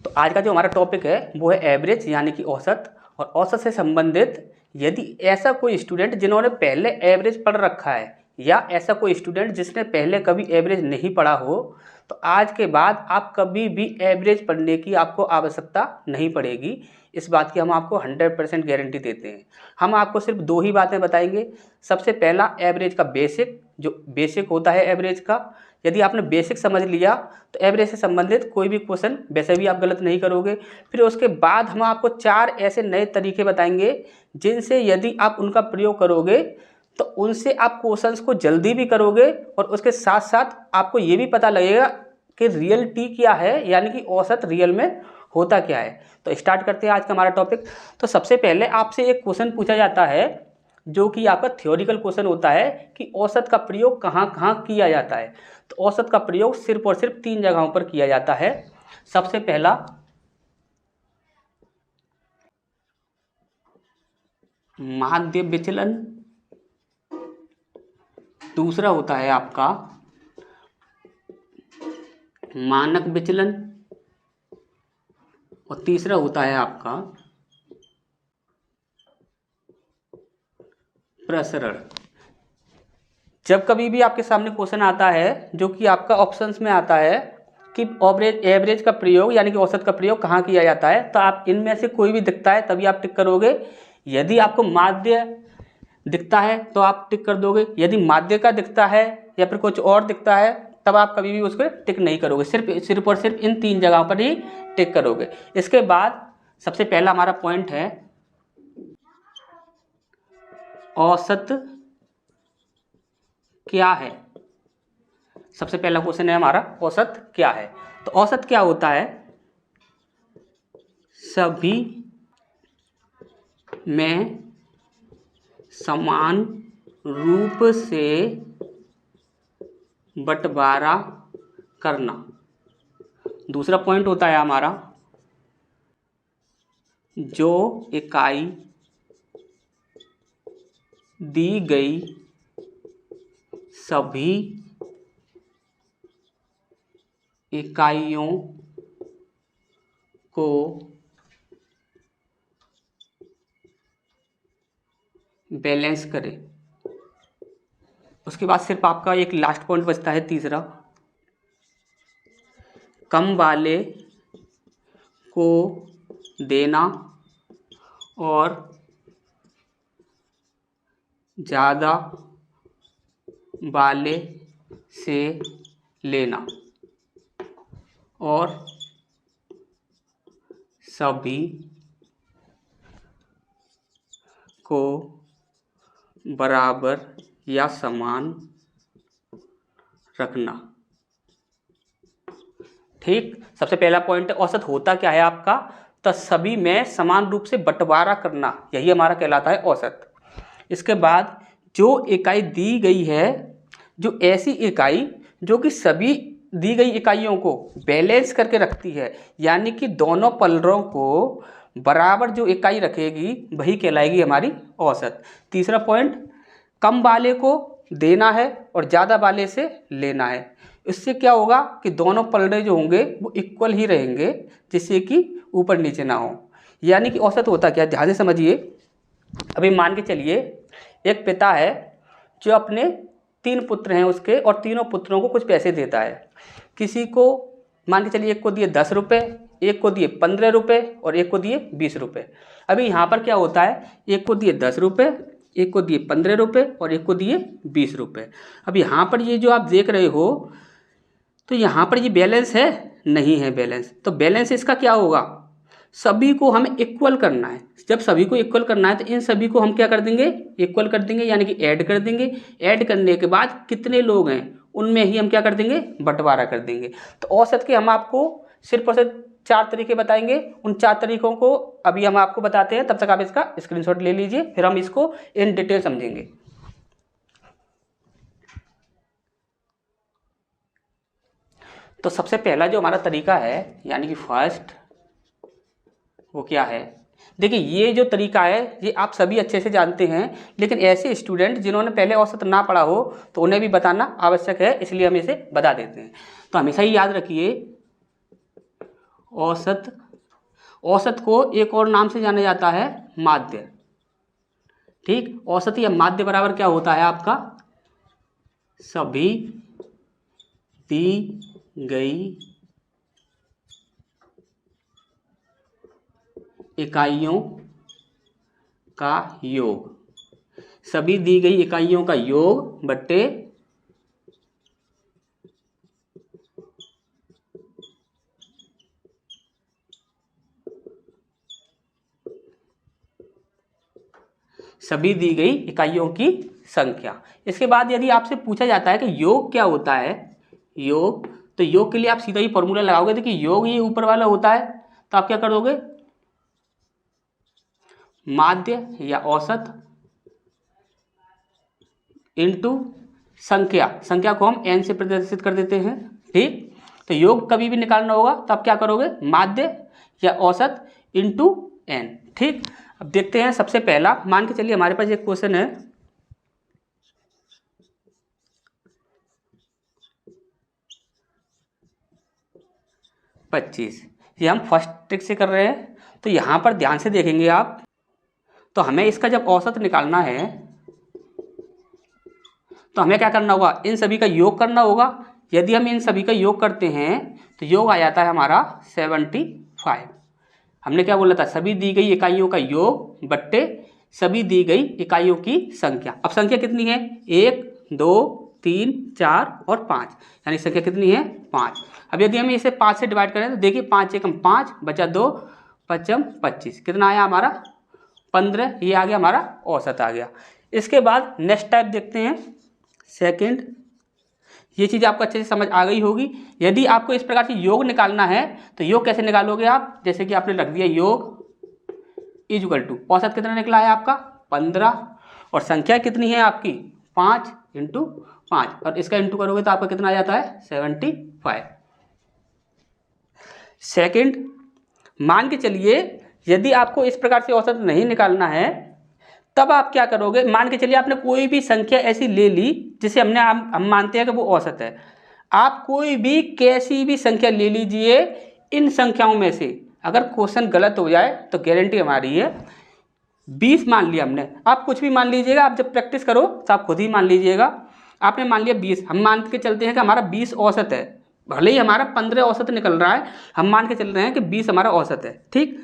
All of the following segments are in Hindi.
तो आज का जो हमारा टॉपिक है वो है एवरेज यानी कि औसत। और औसत से संबंधित यदि ऐसा कोई स्टूडेंट जिन्होंने पहले एवरेज पढ़ रखा है या ऐसा कोई स्टूडेंट जिसने पहले कभी एवरेज नहीं पढ़ा हो, तो आज के बाद आप कभी भी एवरेज पढ़ने की आपको आवश्यकता नहीं पड़ेगी। इस बात की हम आपको 100% गारंटी देते हैं। हम आपको सिर्फ 2 ही बातें बताएंगे। सबसे पहला एवरेज का बेसिक, जो बेसिक होता है एवरेज का, यदि आपने बेसिक समझ लिया तो एवरेज से संबंधित कोई भी क्वेश्चन वैसे भी आप गलत नहीं करोगे। फिर उसके बाद हम आपको 4 ऐसे नए तरीके बताएंगे जिनसे यदि आप उनका प्रयोग करोगे तो उनसे आप क्वेश्चंस को जल्दी भी करोगे और उसके साथ साथ आपको ये भी पता लगेगा कि रियल टी क्या है, यानी कि औसत रियल में होता क्या है। तो स्टार्ट करते हैं आज का हमारा टॉपिक। तो सबसे पहले आपसे एक क्वेश्चन पूछा जाता है जो कि आपका थ्योरिकल क्वेश्चन होता है कि औसत का प्रयोग कहाँ कहाँ किया जाता है। तो औसत का प्रयोग सिर्फ और सिर्फ 3 जगहों पर किया जाता है। सबसे पहला माध्य विचलन, दूसरा होता है आपका मानक विचलन और तीसरा होता है आपका प्रसरण। जब कभी भी आपके सामने क्वेश्चन आता है जो कि आपका ऑप्शंस में आता है कि एवरेज का प्रयोग यानी कि औसत का प्रयोग कहाँ किया जाता है, तो आप इनमें से कोई भी दिखता है तभी आप टिक करोगे। यदि आपको माध्य दिखता है तो आप टिक कर दोगे, यदि माध्य का दिखता है या फिर कुछ और दिखता है तब आप कभी भी उस पर टिक नहीं करोगे। सिर्फ और सिर्फ इन 3 जगहों पर ही टिक करोगे। इसके बाद सबसे पहला हमारा पॉइंट है औसत क्या है। सबसे पहला क्वेश्चन है हमारा औसत क्या है। तो औसत क्या होता है? सभी में समान रूप से बंटवारा करना। दूसरा पॉइंट होता है हमारा जो इकाई दी गई सभी इकाइयों को बैलेंस करे। उसके बाद सिर्फ आपका एक लास्ट पॉइंट बचता है तीसरा, कम वाले को देना और ज़्यादा वाले से लेना और सभी को बराबर या समान रखना। ठीक, सबसे पहला पॉइंट औसत होता क्या है आपका? तो सभी में समान रूप से बंटवारा करना, यही हमारा कहलाता है औसत। इसके बाद जो इकाई दी गई है, जो ऐसी इकाई जो कि सभी दी गई इकाइयों को बैलेंस करके रखती है, यानी कि दोनों पलड़ों को बराबर जो इकाई रखेगी वही कहलाएगी हमारी औसत। तीसरा पॉइंट, कम वाले को देना है और ज़्यादा वाले से लेना है। इससे क्या होगा कि दोनों पलड़े जो होंगे वो इक्वल ही रहेंगे, जिससे कि ऊपर नीचे ना हो। यानी कि औसत होता क्या, ध्यान से समझिए। अभी मान के चलिए एक पिता है जो अपने 3 पुत्र हैं उसके, और तीनों पुत्रों को कुछ पैसे देता है। किसी को मान के चलिए एक को दिए 10 रुपये, एक को दिए 15 रुपये और एक को दिए 20 रुपये। अभी यहाँ पर क्या होता है, एक को दिए 10 रुपये, एक को दिए 15 रुपये और एक को दिए 20 रुपये। अब यहाँ पर ये जो आप देख रहे हो, तो यहाँ पर ये बैलेंस है, नहीं है बैलेंस। तो बैलेंस इसका क्या होगा, सभी को हमें इक्वल करना है। जब सभी को इक्वल करना है तो इन सभी को हम क्या कर देंगे, इक्वल कर देंगे, यानी कि ऐड कर देंगे। ऐड करने के बाद कितने लोग हैं उनमें ही हम क्या कर देंगे, बंटवारा कर देंगे। तो औसत के हम आपको सिर्फ और सिर्फ 4 तरीके बताएंगे। उन 4 तरीकों को अभी हम आपको बताते हैं, तब तक आप इसका स्क्रीनशॉट ले लीजिए, फिर हम इसको इन डिटेल समझेंगे। तो सबसे पहला जो हमारा तरीका है यानी कि फर्स्ट, वो क्या है? देखिए ये जो तरीका है ये आप सभी अच्छे से जानते हैं, लेकिन ऐसे स्टूडेंट जिन्होंने पहले औसत ना पढ़ा हो तो उन्हें भी बताना आवश्यक है, इसलिए हम इसे बता देते हैं। तो हमेशा ही याद रखिए औसत, औसत को एक और नाम से जाना जाता है माध्य। ठीक, औसत या माध्य बराबर क्या होता है आपका, सभी दी गई इकाइयों का योग, सभी दी गई इकाइयों का योग बट्टे सभी दी गई इकाइयों की संख्या। इसके बाद यदि आपसे पूछा जाता है कि योग क्या होता है, योग, तो योग के लिए आप सीधा ही फॉर्मूला लगाओगे। देखिए योग ये ऊपर वाला होता है, तो आप क्या करोगे, माध्य या औसत इनटू संख्या, संख्या को हम n से प्रदर्शित कर देते हैं। ठीक, तो योग कभी भी निकालना होगा तो आप क्या करोगे, माध्य या औसत इनटू n। ठीक, अब देखते हैं सबसे पहला, मान के चलिए हमारे पास एक क्वेश्चन है, पच्चीस, ये हम फर्स्ट ट्रिक से कर रहे हैं। तो यहाँ पर ध्यान से देखेंगे आप, तो हमें इसका जब औसत निकालना है तो हमें क्या करना होगा, इन सभी का योग करना होगा। यदि हम इन सभी का योग करते हैं तो योग आ जाता है हमारा 75। हमने क्या बोला था, सभी दी गई इकाइयों का योग बट्टे सभी दी गई इकाइयों की संख्या। अब संख्या कितनी है, 1 2 3 4 और 5, यानी संख्या कितनी है 5। अब यदि हम इसे 5 से डिवाइड करें तो देखिए 5 एकम 5 बचा 2 पचम 25, कितना आया हमारा 15, ये आ गया हमारा औसत आ गया। इसके बाद नेक्स्ट टाइप देखते हैं, सेकंड, ये चीज़ आपको अच्छे से समझ आ गई होगी। यदि आपको इस प्रकार से योग निकालना है तो योग कैसे निकालोगे आप, जैसे कि आपने रख दिया योग इक्वल टू, औसत कितना निकला है आपका 15 और संख्या कितनी है आपकी 5 इंटू 5, और इसका इंटू करोगे तो आपका कितना आ जाता है 75। सेकंड, मान के चलिए यदि आपको इस प्रकार से औसत नहीं निकालना है तब आप क्या करोगे, मान के चलिए आपने कोई भी संख्या ऐसी ले ली जिसे हम मानते हैं कि वो औसत है। आप कोई भी कैसी भी संख्या ले लीजिए इन संख्याओं में से, अगर क्वेश्चन गलत हो जाए तो गारंटी हमारी है। 20 मान लिया हमने, आप कुछ भी मान लीजिएगा, आप जब प्रैक्टिस करो तो आप खुद ही मान लीजिएगा। आपने मान लिया 20, हम मान के चलते हैं कि हमारा 20 औसत है, भले ही हमारा 15 औसत निकल रहा है, हम मान के चल रहे हैं कि 20 हमारा औसत है। ठीक,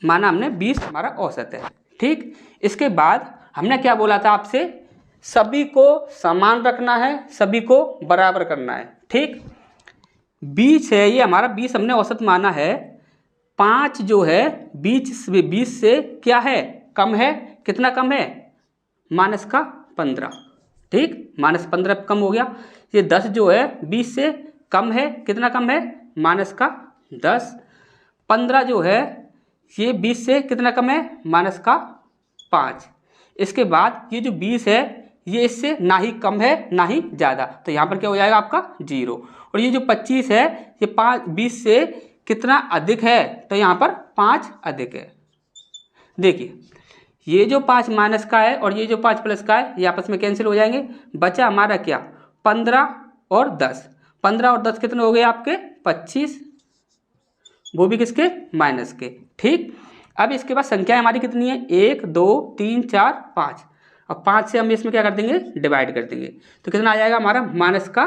माना हमने 20 हमारा औसत है। ठीक, इसके बाद हमने क्या बोला था आपसे, सभी को समान रखना है, सभी को बराबर करना है। ठीक, 20 है, ये हमारा 20 हमने औसत माना है। 5 जो है 20 से क्या है, कम है, कितना कम है माइनस का 15। ठीक, माइनस 15 कम हो गया। ये 10 जो है 20 से कम है, कितना कम है माइनस का 10। 15 जो है ये 20 से कितना कम है माइनस का 5। इसके बाद ये जो 20 है ये इससे ना ही कम है ना ही ज़्यादा, तो यहाँ पर क्या हो जाएगा आपका 0। और ये जो 25 है ये 20 से कितना अधिक है, तो यहाँ पर 5 अधिक है। देखिए ये जो 5 माइनस का है और ये जो 5 प्लस का है ये आपस में कैंसिल हो जाएंगे, बचा हमारा क्या 15 और 10। 15 और 10 कितने हो गए आपके 25, वो भी किसके माइनस के। ठीक, अब इसके बाद संख्या हमारी कितनी है 1 2 3 4 5, अब 5 से हम इसमें क्या कर देंगे डिवाइड कर देंगे, तो कितना आ जाएगा हमारा माइनस का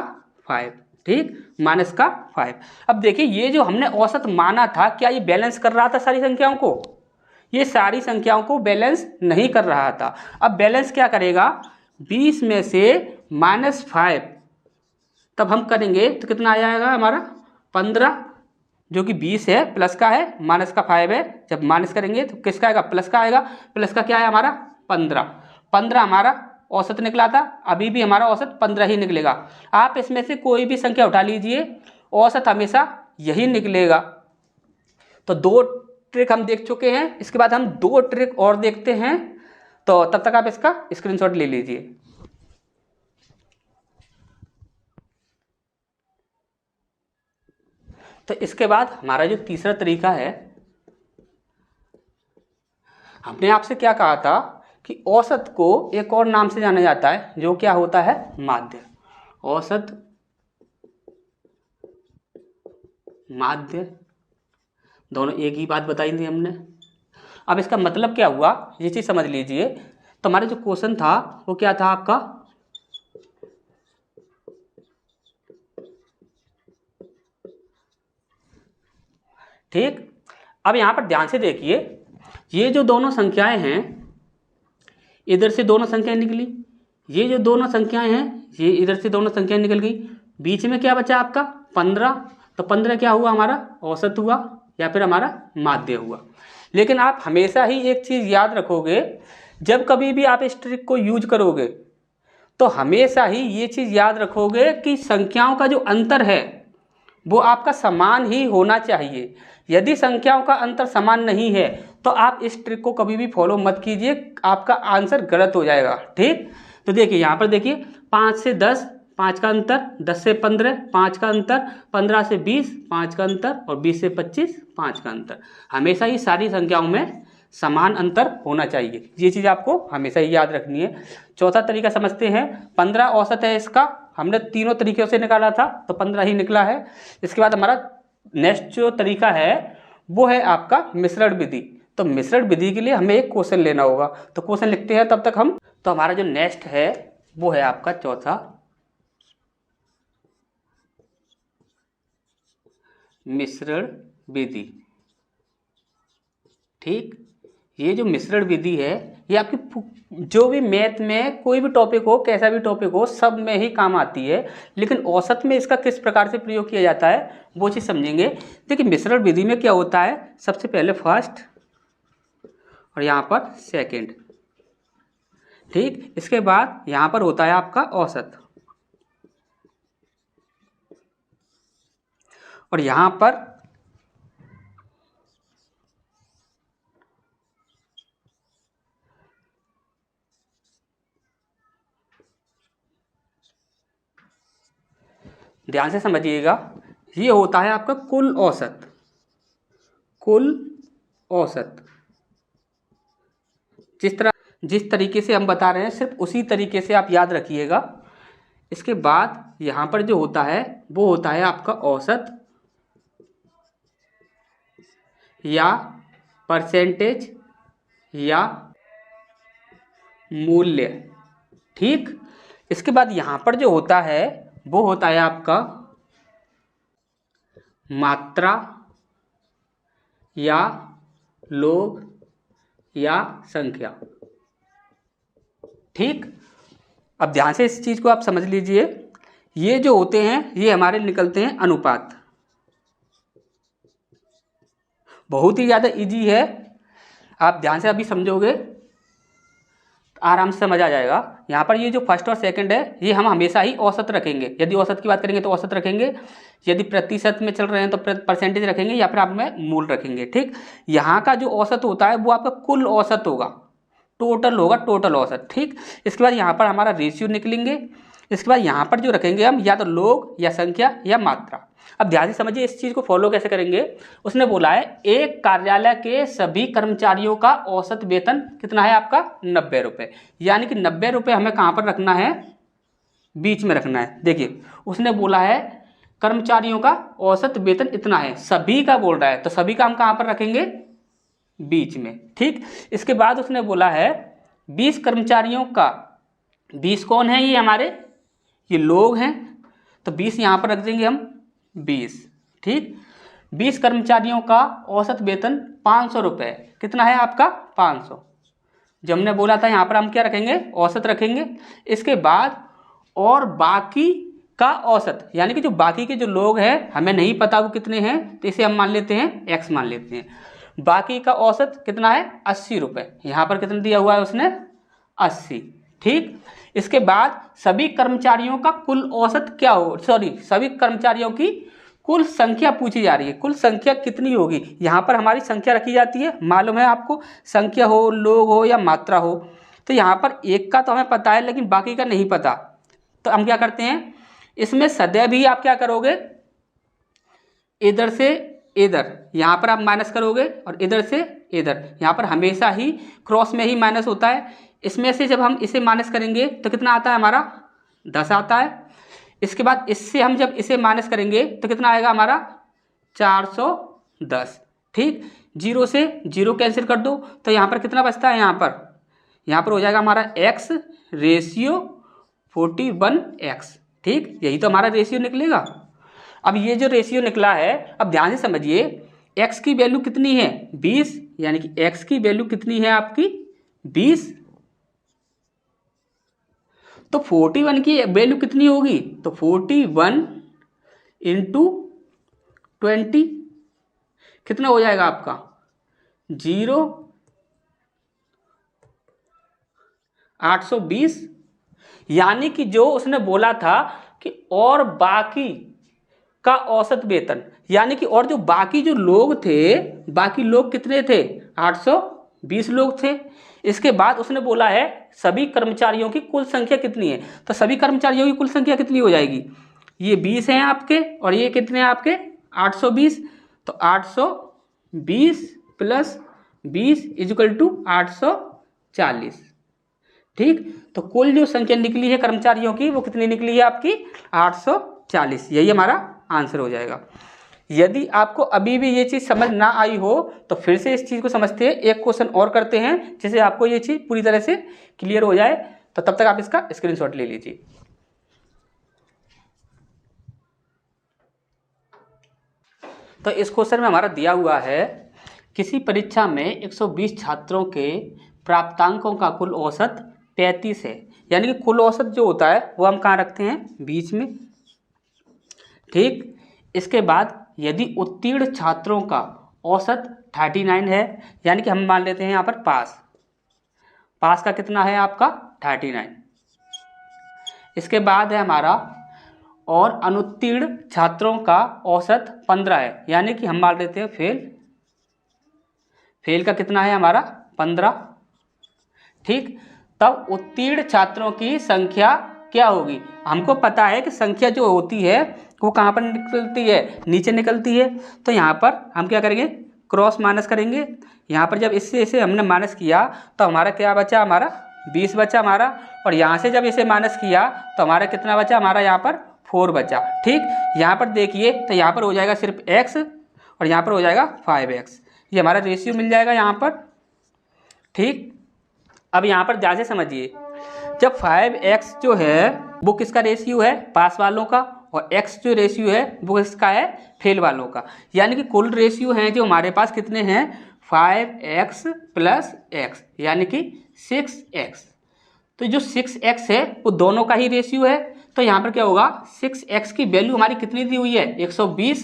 5। ठीक, माइनस का 5। अब देखिए ये जो हमने औसत माना था क्या ये बैलेंस कर रहा था सारी संख्याओं को, ये सारी संख्याओं को बैलेंस नहीं कर रहा था। अब बैलेंस क्या करेगा, 20 में से -5 तब हम करेंगे तो कितना आ जाएगा हमारा 15, जो कि 20 है प्लस का है माइनस का 5 है, जब माइनस करेंगे तो किसका आएगा प्लस का आएगा, प्लस का क्या है हमारा 15। 15 हमारा औसत निकला था, अभी भी हमारा औसत 15 ही निकलेगा। आप इसमें से कोई भी संख्या उठा लीजिए औसत हमेशा यही निकलेगा। तो 2 ट्रिक हम देख चुके हैं, इसके बाद हम 2 ट्रिक और देखते हैं, तो तब तक आप इसका स्क्रीनशॉट ले लीजिए। तो इसके बाद हमारा जो तीसरा तरीका है, हमने आपसे क्या कहा था कि औसत को एक और नाम से जाना जाता है जो क्या होता है माध्य। औसत माध्य, दोनों एक ही बात बताई थी हमने। अब इसका मतलब क्या हुआ ये चीज़ समझ लीजिए। तो हमारा जो क्वेश्चन था वो क्या था आपका, ठीक। अब यहाँ पर ध्यान से देखिए, ये जो दोनों संख्याएं हैं, इधर से दोनों संख्याएं निकली, ये जो दोनों संख्याएं हैं ये इधर से दोनों संख्याएं निकल गई, बीच में क्या बचा आपका 15। तो 15 क्या हुआ हमारा औसत हुआ या फिर हमारा माध्य हुआ। लेकिन आप हमेशा ही एक चीज़ याद रखोगे, जब कभी भी आप इस ट्रिक को यूज करोगे तो हमेशा ही ये चीज़ याद रखोगे कि संख्याओं का जो अंतर है वो आपका समान ही होना चाहिए। यदि संख्याओं का अंतर समान नहीं है तो आप इस ट्रिक को कभी भी फॉलो मत कीजिए, आपका आंसर गलत हो जाएगा, ठीक। तो देखिए यहाँ पर देखिए 5 से 10 5 का अंतर, 10 से 15 5 का अंतर, 15 से 20 5 का अंतर और 20 से 25 5 का अंतर। हमेशा ही सारी संख्याओं में समान अंतर होना चाहिए, ये चीज़ आपको हमेशा ही याद रखनी है। चौथा तरीका समझते हैं। 15 औसत है इसका, हमने तीनों तरीक़ों से निकाला था तो 15 ही निकला है। इसके बाद हमारा नेक्स्ट जो तरीका है वो है आपका मिश्रण विधि। तो मिश्रण विधि के लिए हमें एक क्वेश्चन लेना होगा, तो क्वेश्चन लिखते हैं तब तक हम। तो हमारा जो नेक्स्ट है वो है आपका चौथा, मिश्रण विधि, ठीक। ये जो मिश्रण विधि है ये आपकी जो भी मैथ में कोई भी टॉपिक हो, कैसा भी टॉपिक हो, सब में ही काम आती है। लेकिन औसत में इसका किस प्रकार से प्रयोग किया जाता है वो चीज़ समझेंगे। देखिए मिश्रण विधि में क्या होता है, सबसे पहले फर्स्ट और यहाँ पर सेकंड, ठीक। इसके बाद यहाँ पर होता है आपका औसत और यहाँ पर ध्यान से समझिएगा, ये होता है आपका कुल औसत। कुल औसत जिस तरीके से हम बता रहे हैं सिर्फ उसी तरीके से आप याद रखिएगा। इसके बाद यहाँ पर जो होता है वो होता है आपका औसत या परसेंटेज या मूल्य, ठीक। इसके बाद यहाँ पर जो होता है वो होता है आपका मात्रा या लोग या संख्या, ठीक। अब ध्यान से इस चीज़ को आप समझ लीजिए, ये जो होते हैं ये हमारे निकलते हैं अनुपात। बहुत ही ज़्यादा इजी है, आप ध्यान से अभी समझोगे आराम से समझ आ जाएगा। यहाँ पर ये जो फर्स्ट और सेकंड है ये हम हमेशा ही औसत रखेंगे। यदि औसत की बात करेंगे तो औसत रखेंगे, यदि प्रतिशत में चल रहे हैं तो परसेंटेज रखेंगे या फिर आप में मूल रखेंगे, ठीक। यहाँ का जो औसत होता है वो आपका कुल औसत होगा, टोटल होगा, टोटल औसत, ठीक। इसके बाद यहाँ पर हमारा रेशियो निकलेंगे। इसके बाद यहाँ पर जो रखेंगे हम या तो लोग या संख्या या मात्रा। अब ध्यान से समझिए इस चीज़ को फॉलो कैसे करेंगे। उसने बोला है एक कार्यालय के सभी कर्मचारियों का औसत वेतन कितना है आपका 90 रुपये, यानी कि 90 रुपये हमें कहाँ पर रखना है, बीच में रखना है। देखिए उसने बोला है कर्मचारियों का औसत वेतन इतना है, सभी का बोल रहा है तो सभी का हम कहाँ पर रखेंगे, बीच में, ठीक। इसके बाद उसने बोला है 20 कर्मचारियों का, 20 कौन है, ये हमारे ये लोग हैं, तो 20 यहाँ पर रख देंगे हम 20, ठीक। 20 कर्मचारियों का औसत वेतन 500 रुपये, कितना है आपका 500। जो हमने बोला था यहाँ पर हम क्या रखेंगे, औसत रखेंगे। इसके बाद और बाकी का औसत, यानी कि जो बाकी के जो लोग हैं हमें नहीं पता वो कितने हैं, तो इसे हम मान लेते हैं x मान लेते हैं। बाकी का औसत कितना है 80 रुपये, यहाँ पर कितना दिया हुआ है उसने 80, ठीक। इसके बाद सभी कर्मचारियों का कुल औसत क्या हो, सभी कर्मचारियों की कुल संख्या पूछी जा रही है, कुल संख्या कितनी होगी। यहाँ पर हमारी संख्या रखी जाती है, मालूम है आपको, संख्या हो, लोग हो या मात्रा हो। तो यहाँ पर एक का तो हमें पता है लेकिन बाकी का नहीं पता, तो हम क्या करते हैं, इसमें सदैव ही आप क्या करोगे, इधर से इधर यहाँ पर आप माइनस करोगे और इधर से इधर, यहाँ पर हमेशा ही क्रॉस में ही माइनस होता है। इसमें से जब हम इसे माइनस करेंगे तो कितना आता है हमारा 10 आता है। इसके बाद इससे हम जब इसे माइनस करेंगे तो कितना आएगा हमारा 410। ठीक, 0 से 0 कैंसिल कर दो तो यहाँ पर कितना बचता है, यहाँ पर हो जाएगा हमारा x रेशियो 41x। ठीक, यही तो हमारा रेशियो निकलेगा। अब ये जो रेशियो निकला है, अब ध्यान से समझिए, x की वैल्यू कितनी है 20, यानी कि x की वैल्यू कितनी है आपकी 20, तो 41 की वैल्यू कितनी होगी, तो 41 इंटू 20 कितना हो जाएगा आपका 820। यानी कि जो उसने बोला था कि और बाकी का औसत वेतन, यानी कि और जो बाकी जो लोग थे, बाकी लोग कितने थे 820 लोग थे। इसके बाद उसने बोला है सभी कर्मचारियों की कुल संख्या कितनी है, तो सभी कर्मचारियों की कुल संख्या कितनी हो जाएगी, ये 20 हैं आपके और ये कितने हैं आपके 820, तो 820 प्लस 20 इक्वल टू 840। ठीक, तो कुल जो संख्या निकली है कर्मचारियों की वो कितनी निकली है आपकी 840। यही हमारा आंसर हो जाएगा। यदि आपको अभी भी ये चीज़ समझ ना आई हो तो फिर से इस चीज़ को समझते हैं, एक क्वेश्चन और करते हैं जिससे आपको ये चीज़ पूरी तरह से क्लियर हो जाए। तो तब तक आप इसका स्क्रीनशॉट ले लीजिए। तो इस क्वेश्चन में हमारा दिया हुआ है, किसी परीक्षा में 120 छात्रों के प्राप्तांकों का कुल औसत 35 है, यानी कि कुल औसत जो होता है वो हम कहाँ रखते हैं, बीच में। ठीक, इसके बाद यदि उत्तीर्ण छात्रों का औसत 39 है, यानी कि हम मान लेते हैं यहाँ पर पास का कितना है आपका 39। इसके बाद है हमारा और अनुत्तीर्ण छात्रों का औसत 15 है, यानी कि हम मान लेते हैं फेल का कितना है हमारा 15। ठीक, तब उत्तीर्ण छात्रों की संख्या क्या होगी, हमको पता है कि संख्या जो होती है वो कहाँ पर निकलती है, नीचे निकलती है। तो यहाँ पर हम क्या करेंगे, क्रॉस माइनस करेंगे। यहाँ पर जब इससे इसे हमने माइनस किया तो हमारा क्या बचा, हमारा 20 बचा हमारा, और यहाँ से जब इसे माइनस किया तो हमारा कितना बचा, हमारा यहाँ पर 4 बचा। ठीक, यहाँ पर देखिए तो यहाँ पर हो जाएगा सिर्फ x और यहाँ पर हो जाएगा 5x, ये हमारा रेशियो मिल जाएगा यहाँ पर। ठीक, अब यहाँ पर ध्यान से समझिए, जब 5x जो है वो किसका रेशियो है, पास वालों का, और x जो रेशियो है वो किसका है, फेल वालों का। यानी कि कुल रेशियो हैं जो हमारे पास कितने हैं 5x प्लस x, यानी कि 6x। तो जो 6x है वो दोनों का ही रेशियो है। तो यहाँ पर क्या होगा, 6x की वैल्यू हमारी कितनी दी हुई है 120,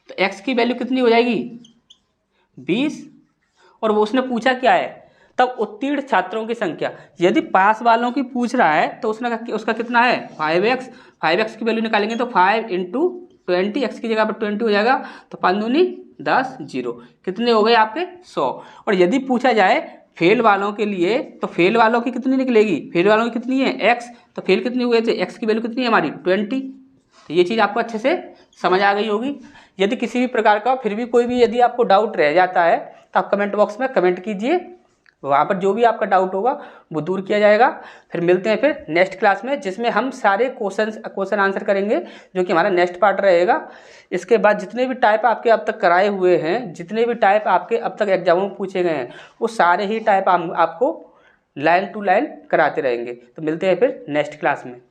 तो x की वैल्यू कितनी हो जाएगी 20, और वो उसने पूछा क्या है, तब उत्तीर्ण छात्रों की संख्या। यदि पास वालों की पूछ रहा है तो उसका कितना है 5x की वैल्यू निकालेंगे तो 5 इंटू 20, x की जगह पर 20 हो जाएगा, तो 5 दूनी 10, 0 कितने हो गए आपके 100। और यदि पूछा जाए फेल वालों के लिए तो फेल वालों की कितनी निकलेगी, फेल वालों की कितनी है x, तो फेल कितने हुए थे, x की वैल्यू कितनी है हमारी 20। तो ये चीज़ आपको अच्छे से समझ आ गई होगी। यदि किसी भी प्रकार का फिर भी कोई भी यदि आपको डाउट रह जाता है तो आप कमेंट बॉक्स में कमेंट कीजिए, वहाँ पर जो भी आपका डाउट होगा वो दूर किया जाएगा। फिर मिलते हैं फिर नेक्स्ट क्लास में, जिसमें हम सारे क्वेश्चन आंसर करेंगे, जो कि हमारा नेक्स्ट पार्ट रहेगा। इसके बाद जितने भी टाइप आपके अब तक कराए हुए हैं, जितने भी टाइप आपके अब तक एग्जामों में पूछे गए हैं, वो सारे ही टाइप आपको लाइन टू लाइन कराते रहेंगे। तो मिलते हैं फिर नेक्स्ट क्लास में।